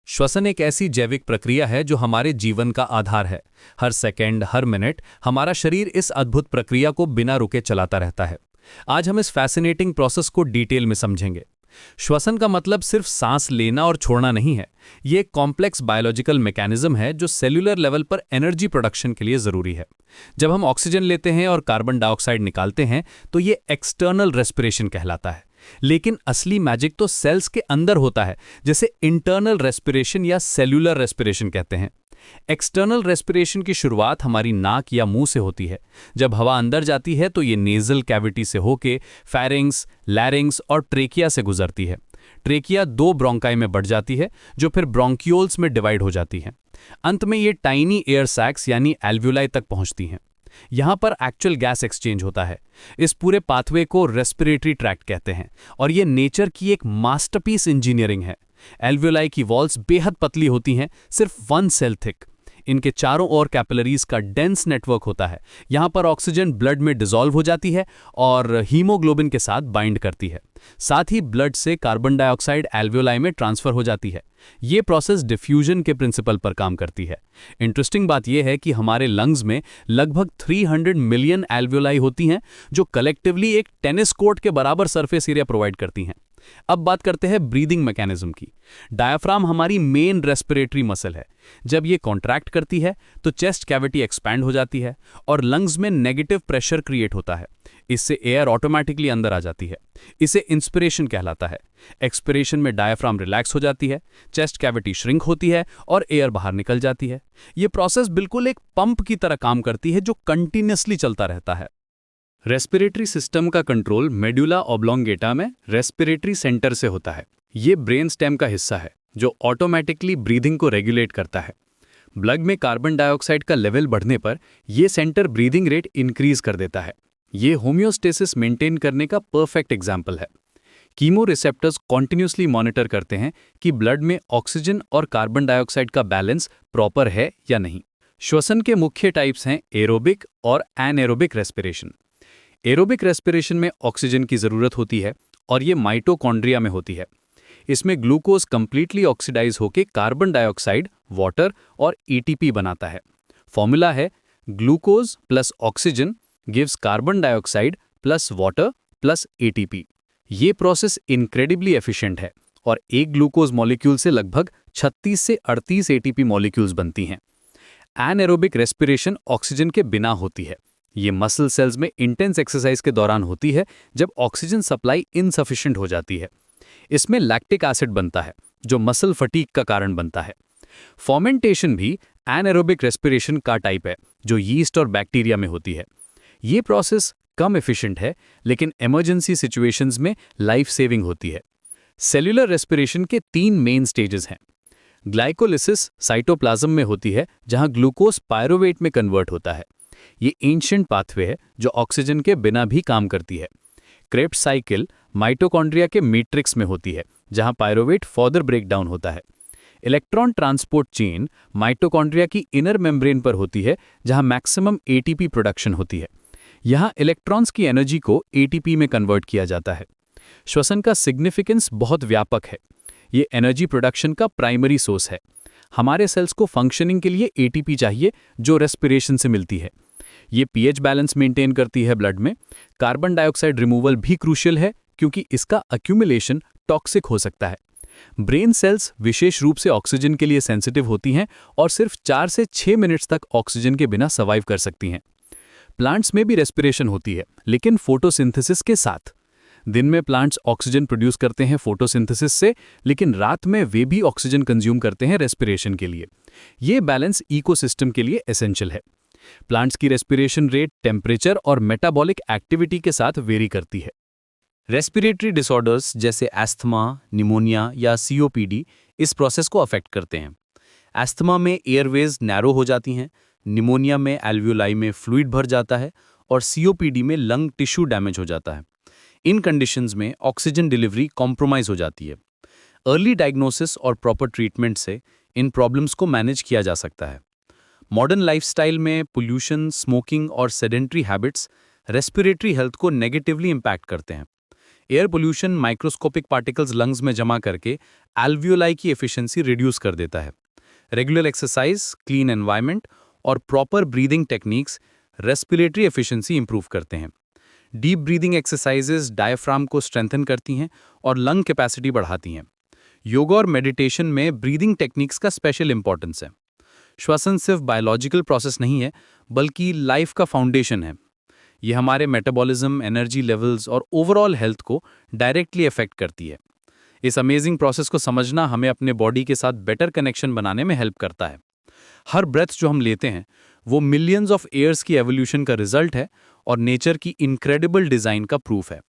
श्वसन एक ऐसी जैविक प्रक्रिया है जो हमारे जीवन का आधार है। हर सेकंड, हर मिनट हमारा शरीर इस अद्भुत प्रक्रिया को बिना रुके चलाता रहता है। आज हम इस फैसिनेटिंग प्रोसेस को डिटेल में समझेंगे। श्वसन का मतलब सिर्फ सांस लेना और छोड़ना नहीं है। ये एक कॉम्प्लेक्स बायोलॉजिकल मैकेनिज्म है जो सेल्यूलर लेवल पर एनर्जी प्रोडक्शन के लिए जरूरी है। जब हम ऑक्सीजन लेते हैं और कार्बन डाइऑक्साइड निकालते हैं तो ये एक्सटर्नल रेस्पिरेशन कहलाता है। लेकिन असली मैजिक तो सेल्स के अंदर होता है, जिसे इंटरनल रेस्पिरेशन या सेल्यूलर रेस्पिरेशन कहते हैं। एक्सटर्नल रेस्पिरेशन की शुरुआत हमारी नाक या मुंह से होती है। जब हवा अंदर जाती है तो ये नेजल कैविटी से होके फेरिंग्स, लैरिंग्स और ट्रेकिया से गुजरती है। ट्रेकिया 2 ब्रोंकाई में बढ़ जाती है जो फिर ब्रोंक्यूल्स में डिवाइड हो जाती हैं। अंत में ये टाइनी एयर सैक्स यानी एल्वियोलाई तक पहुंचती हैं। यहां पर एक्चुअल गैस एक्सचेंज होता है। इस पूरे पाथवे को रेस्पिरेटरी ट्रैक्ट कहते हैं और ये नेचर की एक मास्टरपीस इंजीनियरिंग है। एल्वियोलाई की वॉल्स बेहद पतली होती हैं, सिर्फ 1 सेल थिक। इनके चारों ओर कैपिलरीज का डेंस नेटवर्क होता है। यहां पर ऑक्सीजन ब्लड में डिसॉल्व हो जाती है और हीमोग्लोबिन के साथ बाइंड करती है। साथ ही ब्लड से कार्बन डाइऑक्साइड एल्वियोलाई में ट्रांसफर हो जाती है। ये प्रोसेस डिफ्यूजन के प्रिंसिपल पर काम करती है। इंटरेस्टिंग बात यह है कि हमारे लंग्स में लगभग 300 मिलियन एल्वियोलाई होती हैं जो कलेक्टिवली एक टेनिस कोर्ट के बराबर सरफेस एरिया प्रोवाइड करती हैं। अब बात करते हैं ब्रीदिंग मैकेनिज्म की। डायफ्राम हमारी मेन रेस्पिरेटरी मसल है। जब ये कॉन्ट्रैक्ट करती है तो चेस्ट कैविटी एक्सपैंड हो जाती है और लंग्स में नेगेटिव प्रेशर क्रिएट होता है। इससे एयर ऑटोमेटिकली अंदर आ जाती है। इसे इंस्पिरेशन कहलाता है। एक्सपिरेशन में डायफ्राम रिलैक्स हो जाती है, चेस्ट कैविटी श्रिंक होती है और एयर बाहर निकल जाती है। ये प्रोसेस बिल्कुल एक पंप की तरह काम करती है जो कंटिन्यूअसली चलता रहता है। रेस्पिरेटरी सिस्टम का कंट्रोल मेडुला ऑब्लोंगेटा में रेस्पिरेटरी सेंटर से होता है। ये ब्रेन स्टेम का हिस्सा है जो ऑटोमेटिकली ब्रीदिंग को रेगुलेट करता है। ब्लड में कार्बन डाइऑक्साइड का लेवल बढ़ने पर यह सेंटर ब्रीदिंग रेट इंक्रीज कर देता है। ये होम्योस्टेसिस मेंटेन करने का परफेक्ट एग्जाम्पल है। कीमो रिसेप्टर्स कॉन्टिन्यूसली मॉनिटर करते हैं कि ब्लड में ऑक्सीजन और कार्बन डाइऑक्साइड का बैलेंस प्रॉपर है या नहीं। श्वसन के मुख्य टाइप्स हैं एरोबिक और एनएरोबिक रेस्पिरेशन। एरोबिक रेस्पिरेशन में ऑक्सीजन की जरूरत होती है और ये माइटोकॉन्ड्रिया में होती है। इसमें ग्लूकोज कंप्लीटली ऑक्सीडाइज होकर कार्बन डाइऑक्साइड, वाटर और एटीपी बनाता है। फॉर्मूला है glucose plus oxygen gives carbon dioxide plus water plus ATP. ये प्रोसेस इनक्रेडिबली एफिशिएंट है और एक ग्लूकोज मॉलिक्यूल से लगभग 36 से 38 एटीपी मॉलिक्यूल्स बनती हैं। एनएरोबिक रेस्पिरेशन ऑक्सीजन के बिना होती है। ये मसल सेल्स में इंटेंस एक्सरसाइज के दौरान होती है जब ऑक्सीजन सप्लाई इनसफिशिएंट हो जाती है। इसमें लैक्टिक एसिड बनता है जो मसल फटीग का कारण बनता है। फर्मेंटेशन भी एनएरोबिक रेस्पिरेशन का टाइप है जो यीस्ट और बैक्टीरिया में होती है। ये प्रोसेस कम एफिशिएंट है लेकिन इमरजेंसी सिचुएशंस में लाइफ सेविंग होती है। सेल्यूलर रेस्पिरेशन के 3 मेन स्टेजेस हैं। ग्लाइकोलिसिस साइटोप्लाज्म में होती है जहां ग्लूकोज पायरोवेट में कन्वर्ट होता है। ये एंशिएंट पाथवे है जो ऑक्सीजन के बिना भी काम करती है। क्रेब्स साइकिल माइटोकॉन्ड्रिया के मैट्रिक्स में होती है जहां पायरोवेट फर्दर ब्रेकडाउन होता है। इलेक्ट्रॉन ट्रांसपोर्ट चेन माइटोकॉन्ड्रिया की इनर मेम्ब्रेन पर होती है जहां मैक्सिमम एटीपी प्रोडक्शन होती है। यहां इलेक्ट्रॉन्स की एनर्जी को एटीपी में कन्वर्ट किया जाता है। श्वसन का सिग्निफिकेंस बहुत व्यापक है। ये एनर्जी प्रोडक्शन का प्राइमरी सोर्स है। हमारे सेल्स को फंक्शनिंग के लिए एटीपी चाहिए जो रेस्पिरेशन से मिलती है। ये पीएच बैलेंस मेंटेन करती है ब्लड में। कार्बन डाइऑक्साइड रिमूवल भी क्रूशियल है क्योंकि इसका अक्यूमुलेशन टॉक्सिक हो सकता है। ब्रेन सेल्स विशेष रूप से ऑक्सीजन के लिए सेंसिटिव होती हैं और सिर्फ 4 से 6 मिनट्स तक ऑक्सीजन के बिना सर्वाइव कर सकती हैं। प्लांट्स में भी रेस्पिरेशन होती है लेकिन फोटोसिंथेसिस के साथ। दिन में प्लांट्स ऑक्सीजन प्रोड्यूस करते हैं फोटोसिंथेसिस से, लेकिन रात में वे भी ऑक्सीजन कंज्यूम करते हैं रेस्पिरेशन के लिए। ये बैलेंस इकोसिस्टम के लिए एसेंशियल है। प्लांट्स की रेस्पिरेशन रेट टेम्परेचर और मेटाबॉलिक एक्टिविटी के साथ वेरी करती है। रेस्पिरेटरी डिसऑर्डर्स जैसे एस्थमा, निमोनिया या सीओपीडी इस प्रोसेस को अफेक्ट करते हैं। एस्थमा में एयरवेज नैरो हो जाती हैं, निमोनिया में एल्वियोलाई में फ्लूइड भर जाता है और सीओपीडी में लंग टिश्यू डैमेज हो जाता है। इन कंडीशंस में ऑक्सीजन डिलीवरी कॉम्प्रोमाइज हो जाती है। अर्ली डायग्नोसिस और प्रॉपर ट्रीटमेंट से इन प्रॉब्लम्स को मैनेज किया जा सकता है। मॉडर्न लाइफस्टाइल में पोल्यूशन, स्मोकिंग और सेडेंट्री हैबिट्स रेस्पिरेटरी हेल्थ को नेगेटिवली इम्पैक्ट करते हैं। Air pollution microscopic particles lungs में जमा करके एल्वियोलाई की एफिशिएंसी रिड्यूस कर देता है। रेगुलर एक्सरसाइज, क्लीन एनवायरनमेंट और proper breathing techniques respiratory efficiency improve करते हैं। डीप ब्रीदिंग एक्सरसाइजेज डायफ्राम को स्ट्रेंथन करती हैं और लंग कैपेसिटी बढ़ाती हैं। योगा और मेडिटेशन में ब्रीदिंग टेक्निक्स का स्पेशल इंपॉर्टेंस है। श्वसन सिर्फ बायोलॉजिकल प्रोसेस नहीं है, बल्कि लाइफ का फाउंडेशन है। ये हमारे मेटाबॉलिज्म, एनर्जी लेवल्स और ओवरऑल हेल्थ को डायरेक्टली अफेक्ट करती है। इस अमेजिंग प्रोसेस को समझना हमें अपने बॉडी के साथ बेटर कनेक्शन बनाने में हेल्प करता है। हर ब्रेथ जो हम लेते हैं वो मिलियंस ऑफ ईयर्स की एवोल्यूशन का रिजल्ट है और नेचर की इनक्रेडिबल डिज़ाइन का प्रूफ है।